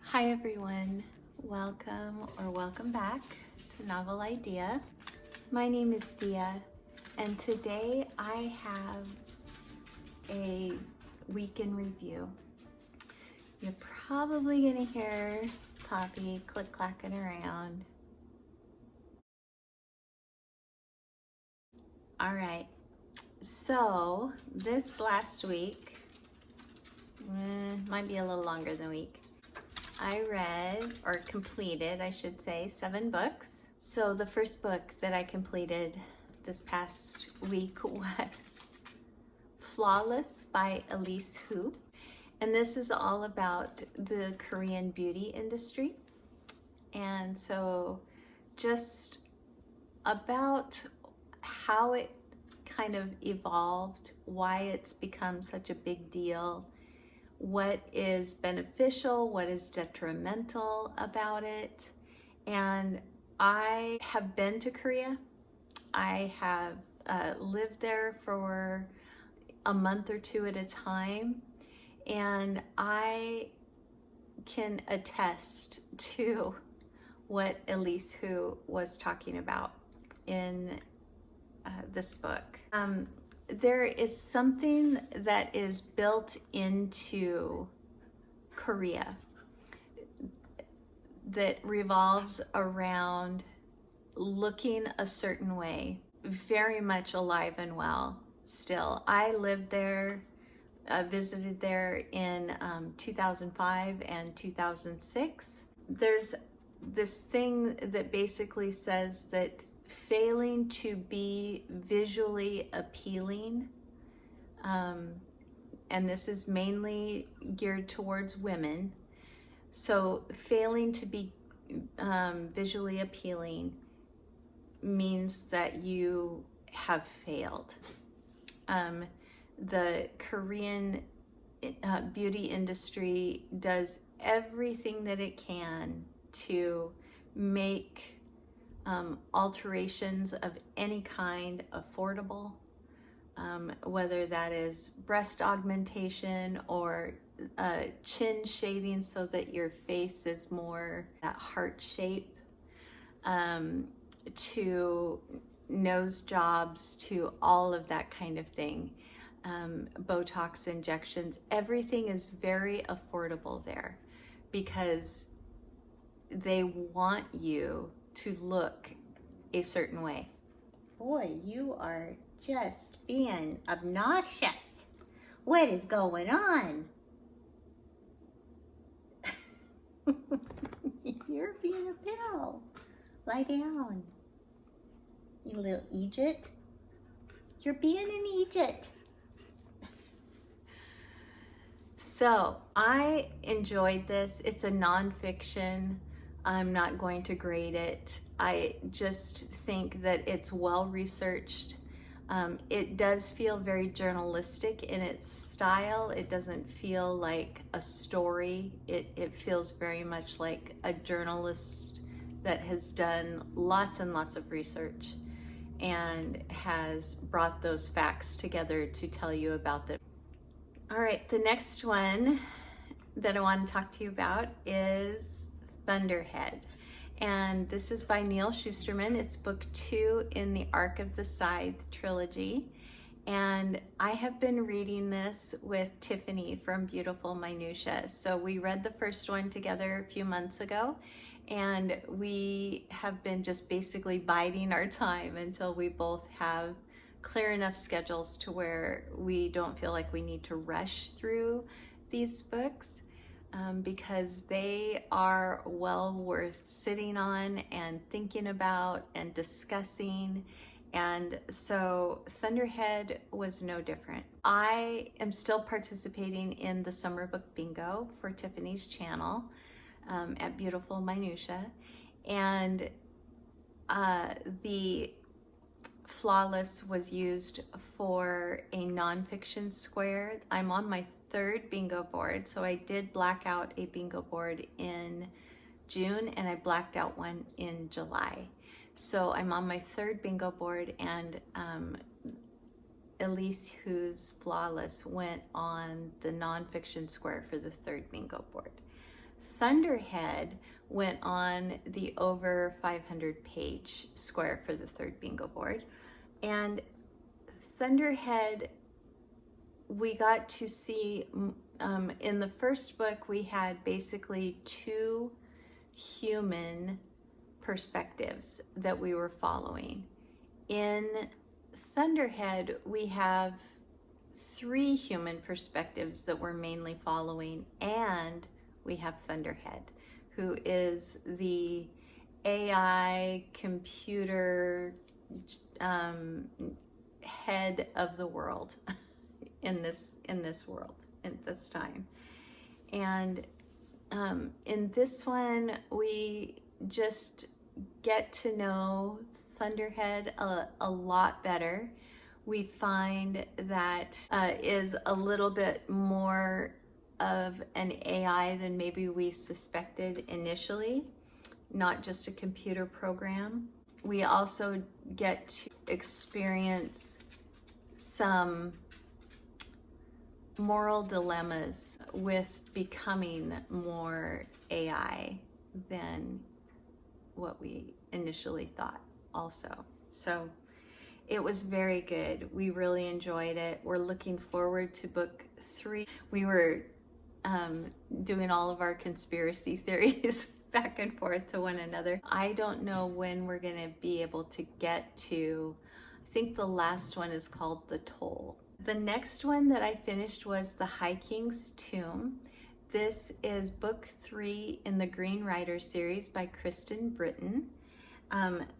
Hi everyone, welcome back to Novel Idea. My name is Dia, and today I have a week in review. You're probably gonna hear Poppy click-clacking around. All right, so this last week, might be a little longer than a week, I read, or completed, I should say, 7 books. So the first book that I completed this past week was Flawless by Elise Hu. And this is all about the Korean beauty industry. And so just about how it kind of evolved, why it's become such a big deal, what is beneficial, what is detrimental about it. And I have been to Korea. I have lived there for a month or two at a time, and I can attest to what Elise Hu was talking about in this book. There is something that is built into Korea that revolves around looking a certain way, very much alive and well still. I lived there, visited there in 2005 and 2006. There's this thing that basically says that failing to be visually appealing, and this is mainly geared towards women, so failing to be visually appealing means that you have failed. The Korean beauty industry does everything that it can to make alterations of any kind affordable, whether that is breast augmentation or chin shaving so that your face is more that heart shape, to nose jobs, to all of that kind of thing, Botox injections. Everything is very affordable there because they want you to look a certain way. Boy, you are just being obnoxious. What is going on? You're being a pill. Lie down. You little Egypt. You're being an Egypt. So I enjoyed this. It's a nonfiction. I'm not going to grade it. I just think that it's well researched. It does feel very journalistic in its style. It doesn't feel like a story. It feels very much like a journalist that has done lots and lots of research and has brought those facts together to tell you about them. All right, the next one that I want to talk to you about is Thunderhead, and this is by Neal Shusterman. It's book 2 in the Arc of the Scythe trilogy, and I have been reading this with Tiffany from Beautiful Minutia. So we read the first one together a few months ago, and we have been just basically biding our time until we both have clear enough schedules to where we don't feel like we need to rush through these books. Because they are well worth sitting on and thinking about and discussing. And so Thunderhead was no different. I am still participating in the summer book bingo for Tiffany's channel at Beautiful Minutia. And the Flawless was used for a nonfiction square. I'm on my 3rd bingo board, so I did black out a bingo board in June and I blacked out one in July. So I'm on my 3rd bingo board, and Elise Hu's Flawless went on the nonfiction square for the 3rd bingo board. Thunderhead went on the over 500 page square for the third bingo board. And Thunderhead, we got to see, in the first book, we had basically two human perspectives that we were following. In Thunderhead, we have three human perspectives that we're mainly following, and we have Thunderhead, who is the AI computer head of the world in this world, in this time. And in this one, we just get to know Thunderhead a lot better. We find that is a little bit more of an AI than maybe we suspected initially, not just a computer program. We also get to experience some moral dilemmas with becoming more AI than what we initially thought also. So it was very good. We really enjoyed it. We're looking forward to book 3. We were doing all of our conspiracy theories back and forth to one another. I don't know when we're gonna be able to get to, I think the last one is called The Toll. The next one that I finished was The High King's Tomb. This is book 3 in the Green Rider series by Kristen Britton.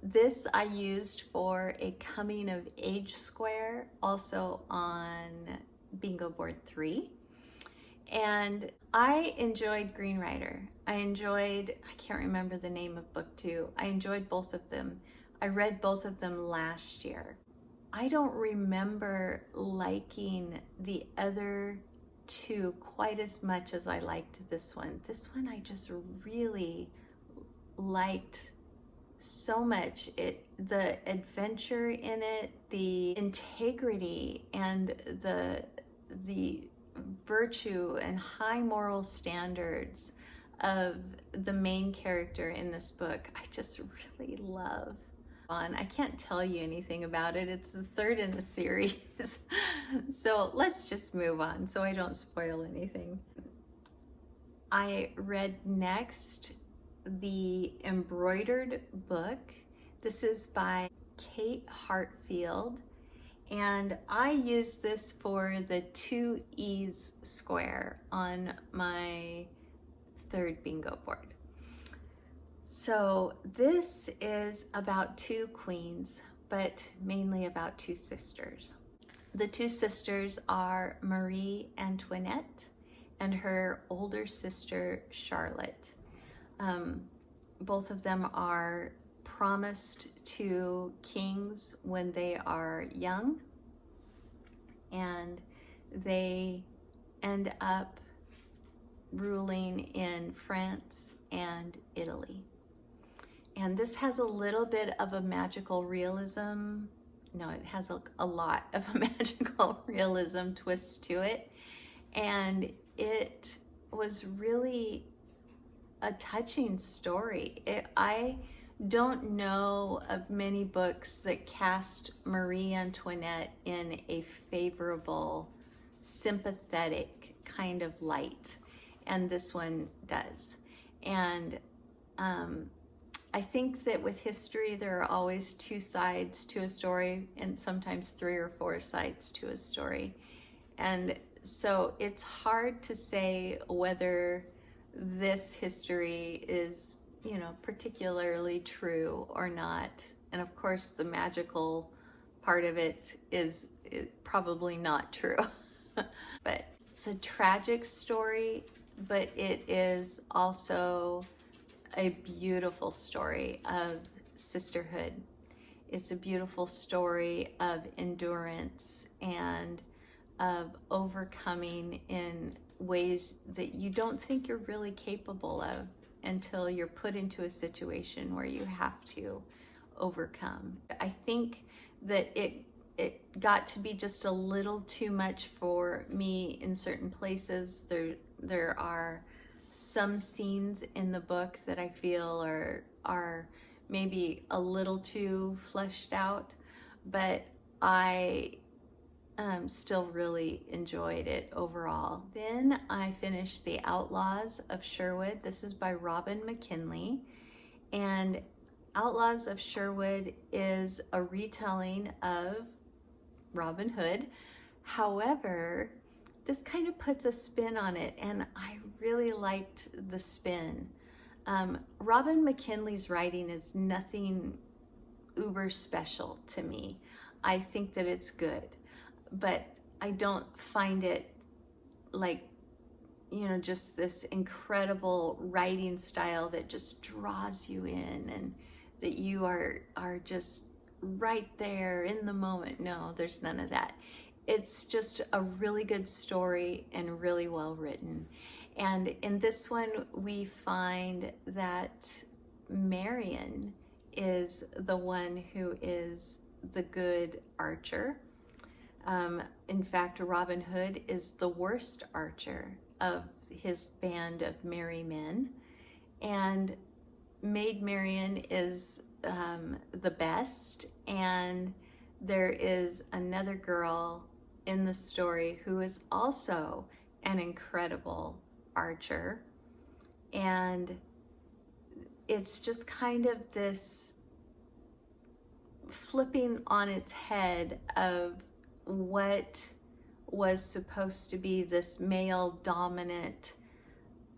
This I used for a coming of age square, also on bingo board 3. And I enjoyed Green Rider. I can't remember the name of book 2. I enjoyed both of them. I read both of them last year. I don't remember liking the other 2 quite as much as I liked this one. This one I just really liked so much. The adventure in it, the integrity, and the virtue and high moral standards of the main character in this book, I just really love. I can't tell you anything about it. It's the 3rd in the series. So let's just move on so I don't spoil anything. I read next the Embroidered book. This is by Kate Heartfield, and I use this for the 2 E's square on my 3rd bingo board. So this is about 2 queens, but mainly about 2 sisters. The 2 sisters are Marie Antoinette and her older sister Charlotte. Both of them are promised to kings when they are young, and they end up ruling in France and Italy. And this has a little bit of a magical realism. No, it has a lot of a magical realism twist to it. And it was really a touching story. I don't know of many books that cast Marie Antoinette in a favorable, sympathetic kind of light. And this one does. And I think that with history, there are always 2 sides to a story, and sometimes 3 or 4 sides to a story. And so it's hard to say whether this history is, particularly true or not. And of course, the magical part of it is probably not true. But it's a tragic story, but it is also a beautiful story of sisterhood. It's a beautiful story of endurance and of overcoming in ways that you don't think you're really capable of until you're put into a situation where you have to overcome. I think that it got to be just a little too much for me in certain places. There are some scenes in the book that I feel are maybe a little too fleshed out, but I still really enjoyed it overall. Then I finished The Outlaws of Sherwood. This is by Robin McKinley, and Outlaws of Sherwood is a retelling of Robin Hood. However, this kind of puts a spin on it, and I really liked the spin. Robin McKinley's writing is nothing uber special to me. I think that it's good, but I don't find it like, you know, just this incredible writing style that just draws you in and that you are just right there in the moment. No, there's none of that. It's just a really good story and really well written. And in this one, we find that Marion is the one who is the good archer. In fact, Robin Hood is the worst archer of his band of merry men. And Maid Marian is the best. And there is another girl in the story who is also an incredible archer. And it's just kind of this flipping on its head of what was supposed to be this male dominant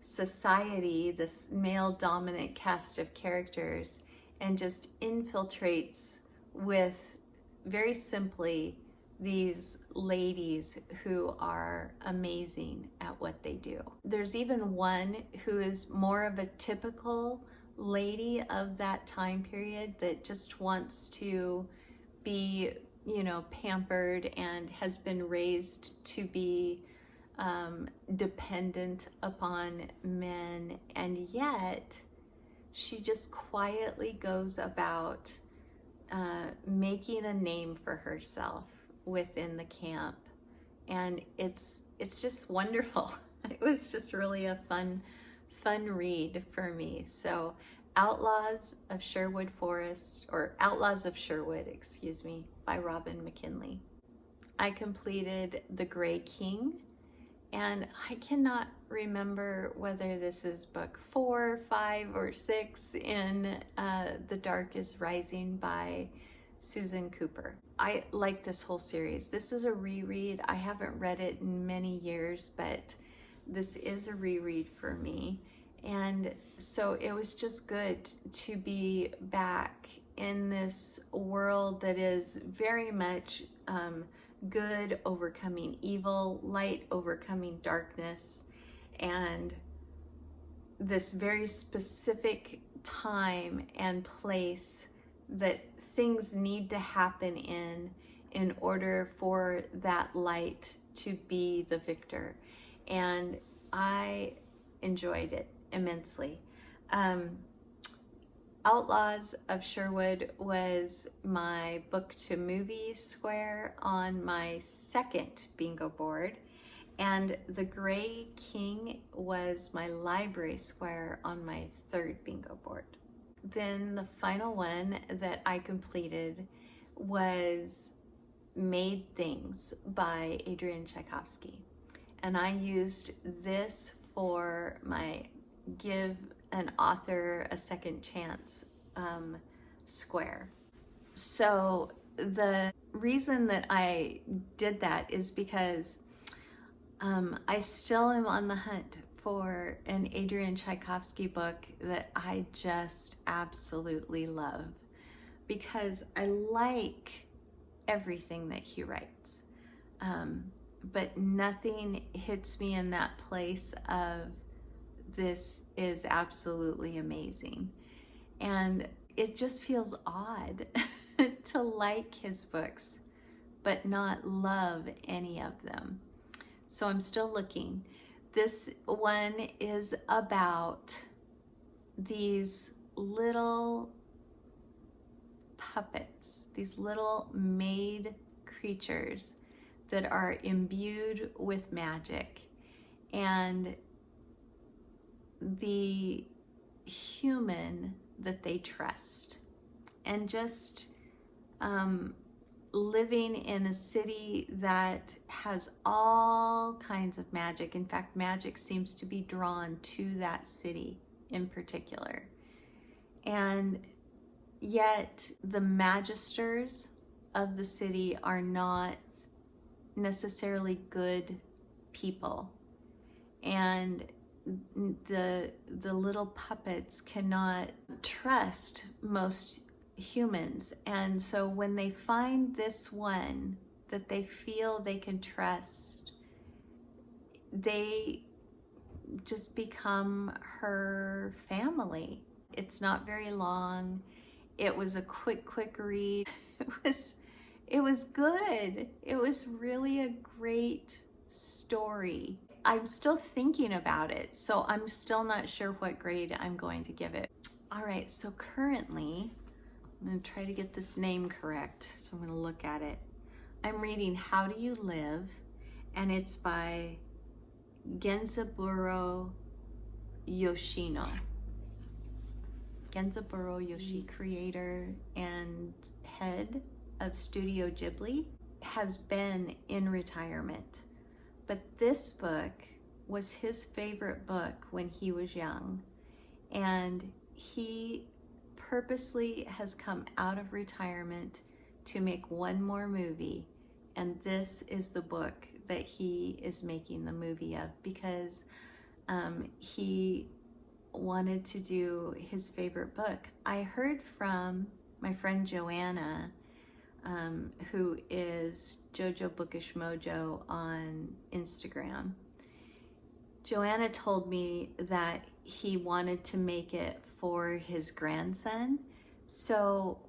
society, this male dominant cast of characters, and just infiltrates with, very simply, these ladies who are amazing at what they do. There's even one who is more of a typical lady of that time period that just wants to be, you know, pampered and has been raised to be dependent upon men, and yet she just quietly goes about making a name for herself within the camp, and it's just wonderful. It was just really a fun read for me. So Outlaws of Sherwood, excuse me, by Robin McKinley. I completed The Gray King, and I cannot remember whether this is book 4, 5, or 6 in The Dark is Rising by Susan Cooper. I like this whole series. This is a reread. I haven't read it in many years, but this is a reread for me. And so it was just good to be back in this world that is very much good overcoming evil, light overcoming darkness, and this very specific time and place that things need to happen in order for that light to be the victor. And I enjoyed it immensely. Outlaws of Sherwood was my book to movie square on my second bingo board, and The Gray King was my library square on my third bingo board. Then the final one that I completed was Made Things by Adrian Tchaikovsky, and I used this for my Give an Author a Second Chance square. So the reason that I did that is because I still am on the hunt for an Adrian Tchaikovsky book that I just absolutely love, because I like everything that he writes, but nothing hits me in that place of this is absolutely amazing. And it just feels odd to like his books but not love any of them. So I'm still looking. This one is about these little puppets, these little made creatures that are imbued with magic, and the human that they trust, and just living in a city that has all kinds of magic. In fact, magic seems to be drawn to that city in particular. And yet the magisters of the city are not necessarily good people. And the little puppets cannot trust most humans. And so when they find this one that they feel they can trust, they just become her family. It's not very long. It was a quick read. It was good. It was really a great story. I'm still thinking about it, so I'm still not sure what grade I'm going to give it. All right, so currently, I'm going to try to get this name correct, so I'm going to look at it. I'm reading How Do You Live, and it's by Genzaburo Yoshino. Genzaburo Yoshino, creator and head of Studio Ghibli, has been in retirement. But this book was his favorite book when he was young. And he purposely has come out of retirement to make one more movie, and this is the book that he is making the movie of, because he wanted to do his favorite book. I heard from my friend Joanna, who is Jojo Bookish Mojo on Instagram. Joanna told me that he wanted to make it for his grandson. So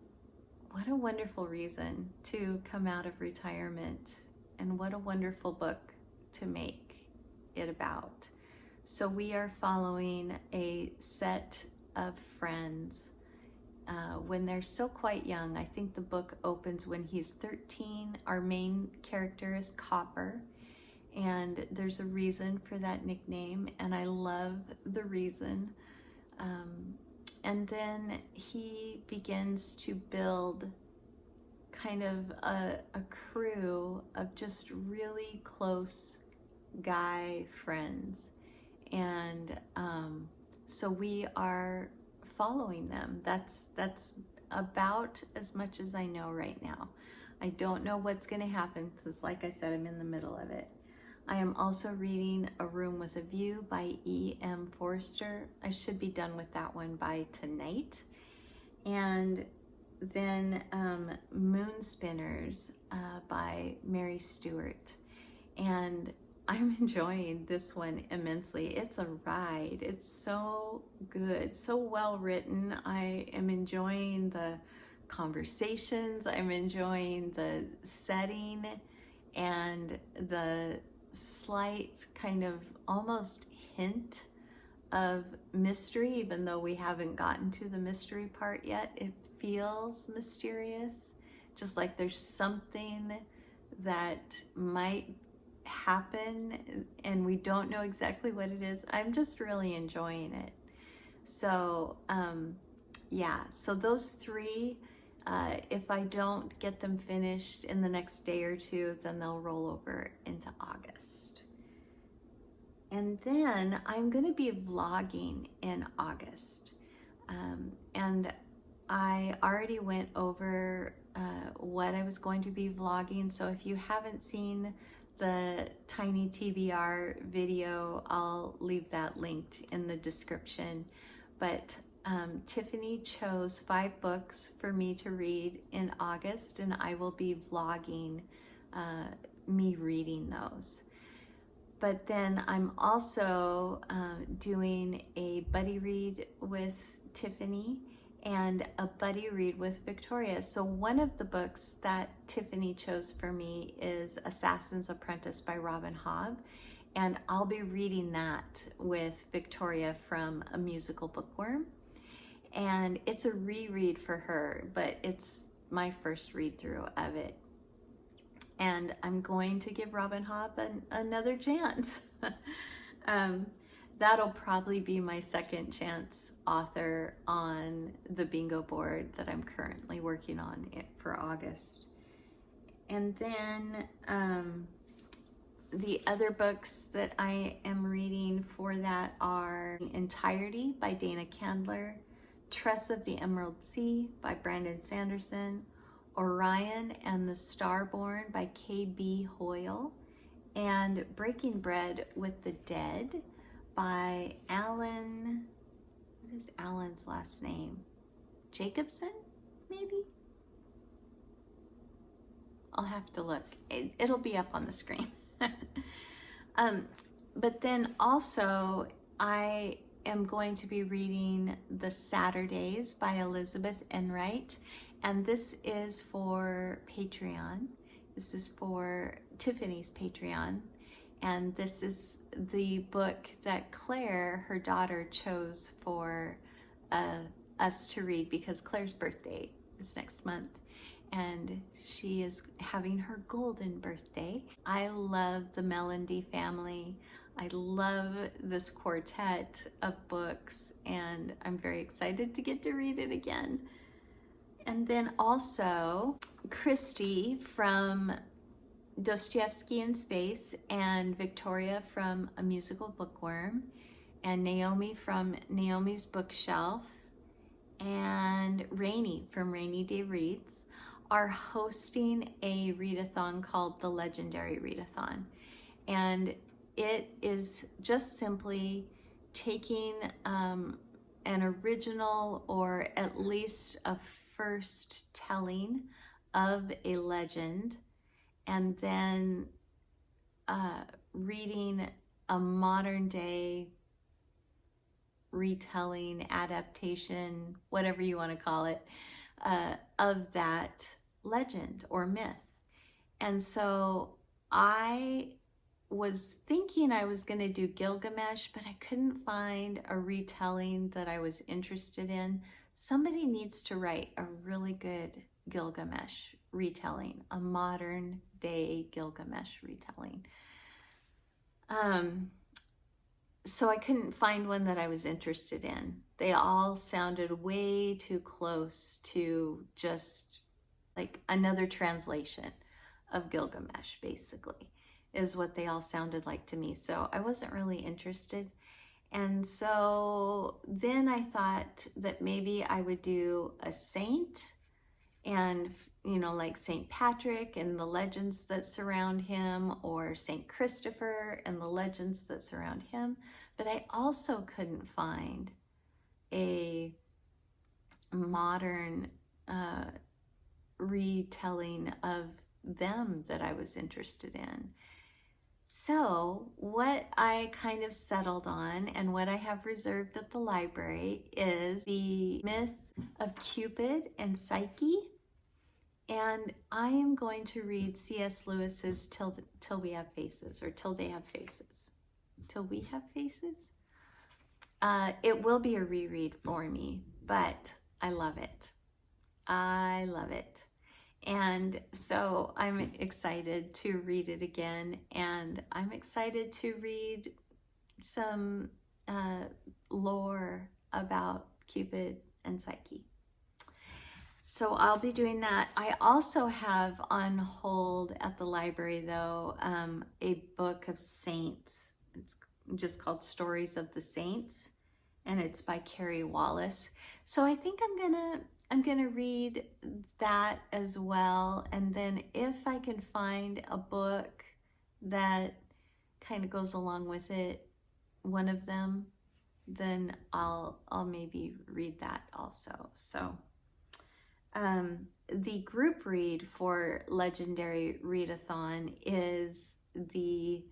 what a wonderful reason to come out of retirement, and what a wonderful book to make it about. So we are following a set of friends when they're still quite young. I think the book opens when he's 13. Our main character is Copper, and there's a reason for that nickname, and I love the reason. And then he begins to build kind of a crew of just really close guy friends. And so we are following them. That's about as much as I know right now. I don't know what's going to happen, since, like I said, I'm in the middle of it. I am also reading A Room with a View by E.M. Forster. I should be done with that one by tonight. And then Moon Spinners by Mary Stewart. And I'm enjoying this one immensely. It's a ride. It's so good, so well written. I am enjoying the conversations. I'm enjoying the setting and the slight kind of almost hint of mystery, even though we haven't gotten to the mystery part yet. It feels mysterious, just like there's something that might happen and we don't know exactly what it is. I'm just really enjoying it. So yeah, so those three, if I don't get them finished in the next day or two, then they'll roll over into August. And then I'm going to be vlogging in August. And I already went over what I was going to be vlogging. So if you haven't seen the Tiny TBR video, I'll leave that linked in the description. But Tiffany chose 5 books for me to read in August, and I will be vlogging me reading those. But then I'm also doing a buddy read with Tiffany and a buddy read with Victoria. So one of the books that Tiffany chose for me is Assassin's Apprentice by Robin Hobb, and I'll be reading that with Victoria from A Musical Bookworm. And it's a reread for her, but it's my first read through of it. And I'm going to give Robin Hobb another chance. that'll probably be my second chance author on the bingo board that I'm currently working on for August. And then the other books that I am reading for that are Entirety by Dana Candler, Tress of the Emerald Sea by Brandon Sanderson, Orion and the Starborn by K.B. Hoyle, and Breaking Bread with the Dead by Alan, what is Alan's last name? Jacobson, maybe? I'll have to look. It'll be up on the screen. But then also I am going to be reading The Saturdays by Elizabeth Enright, and this is for Patreon. This is for Tiffany's Patreon, and this is the book that Claire, her daughter, chose for us to read because Claire's birthday is next month and she is having her golden birthday. I love the Melody family. I love this quartet of books, and I'm very excited to get to read it again. And then also Christy from Dostoevsky in Space, and Victoria from A Musical Bookworm, and Naomi from Naomi's Bookshelf, and Rainy from Rainy Day Reads are hosting a readathon called the Legendary Readathon. And it is just simply taking an original, or at least a first telling of a legend, and then reading a modern day retelling, adaptation, whatever you want to call it, of that legend or myth. And so I was thinking I was going to do Gilgamesh, but I couldn't find a retelling that I was interested in. Somebody needs to write a really good Gilgamesh retelling, a modern day Gilgamesh retelling. So I couldn't find one that I was interested in. They all sounded way too close to just like another translation of Gilgamesh, basically, is what they all sounded like to me. So I wasn't really interested. And so then I thought that maybe I would do a saint, and, you know, like St. Patrick and the legends that surround him, or St. Christopher and the legends that surround him. But I also couldn't find a modern retelling of them that I was interested in. So what I kind of settled on, and what I have reserved at the library, is the myth of Cupid and Psyche. And I am going to read C.S. Lewis's Till We Have Faces, or Till They Have Faces. Till We Have Faces? It will be a reread for me, but I love it. I love it. And so I'm excited to read it again, and I'm excited to read some lore about Cupid and Psyche. So I'll be doing that. I also have on hold at the library, though, a book of saints. It's just called Stories of the Saints, and it's by Carrie Wallace. So I think I'm gonna read that as well, and then if I can find a book that kind of goes along with it, one of them, then I'll maybe read that also. So the group read for Legendary Readathon is the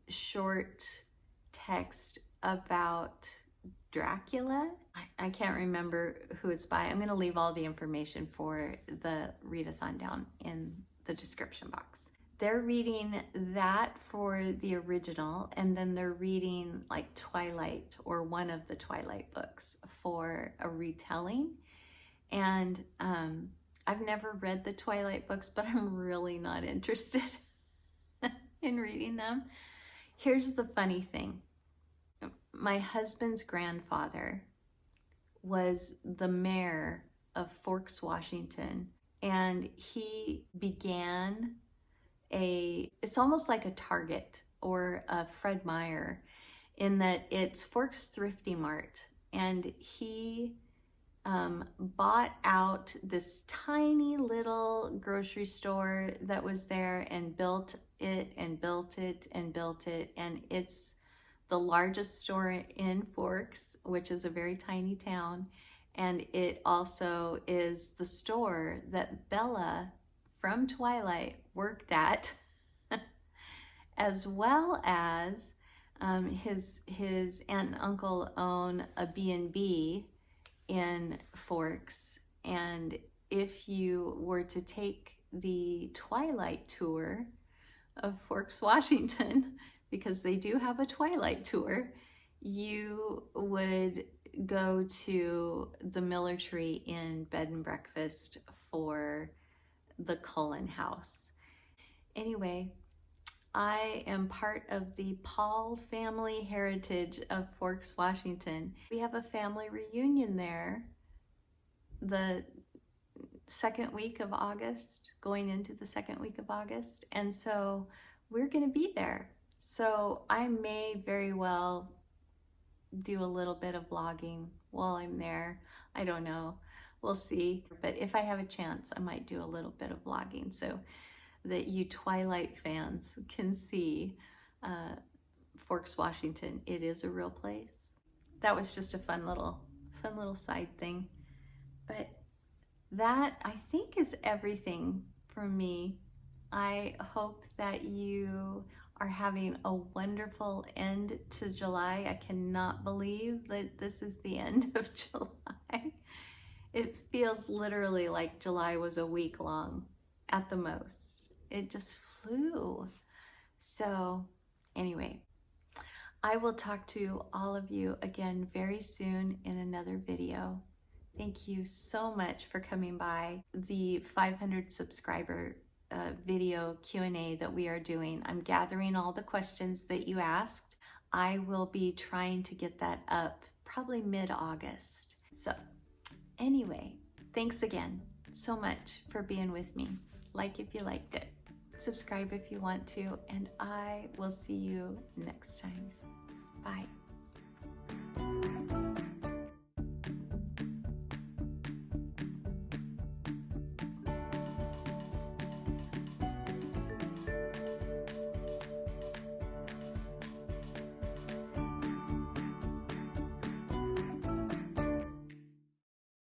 short text about Dracula. I can't remember who it's by. I'm going to leave all the information for the readathon down in the description box. They're reading that for the original, and then they're reading like Twilight, or one of the Twilight books, for a retelling. And I've never read the Twilight books, but I'm really not interested in reading them. Here's the funny thing. My husband's grandfather was the mayor of Forks, Washington, and he began it's almost like a Target or a Fred Meyer, in that it's Forks Thrifty Mart, and he bought out this tiny little grocery store that was there and built it and built it and built it, and it's the largest store in Forks, which is a very tiny town, and it also is the store that Bella from Twilight worked at, as well as his aunt and uncle own a B&B in Forks. And if you were to take the Twilight tour of Forks, Washington, because they do have a Twilight tour, you would go to the Miller Tree Inn bed and breakfast for the Cullen House. Anyway, I am part of the Paul family heritage of Forks, Washington. We have a family reunion there the second week of August, going into the second week of August, and so we're going to be there. So I may very well do a little bit of vlogging while I'm there. I don't know. We'll see. But if I have a chance, I might do a little bit of vlogging so that you Twilight fans can see Forks, Washington. It is a real place. That was just a fun little side thing. But that, I think, is everything from me. I hope that you are having a wonderful end to July. I cannot believe that this is the end of July. It feels literally like July was a week long at the most. It just flew. So anyway, I will talk to all of you again very soon in another video. Thank you so much for coming by the 500 subscriber video Q&A that we are doing. I'm gathering all the questions that you asked. I will be trying to get that up probably mid-August. So anyway, thanks again so much for being with me. Like if you liked it, subscribe if you want to, and I will see you next time. Bye.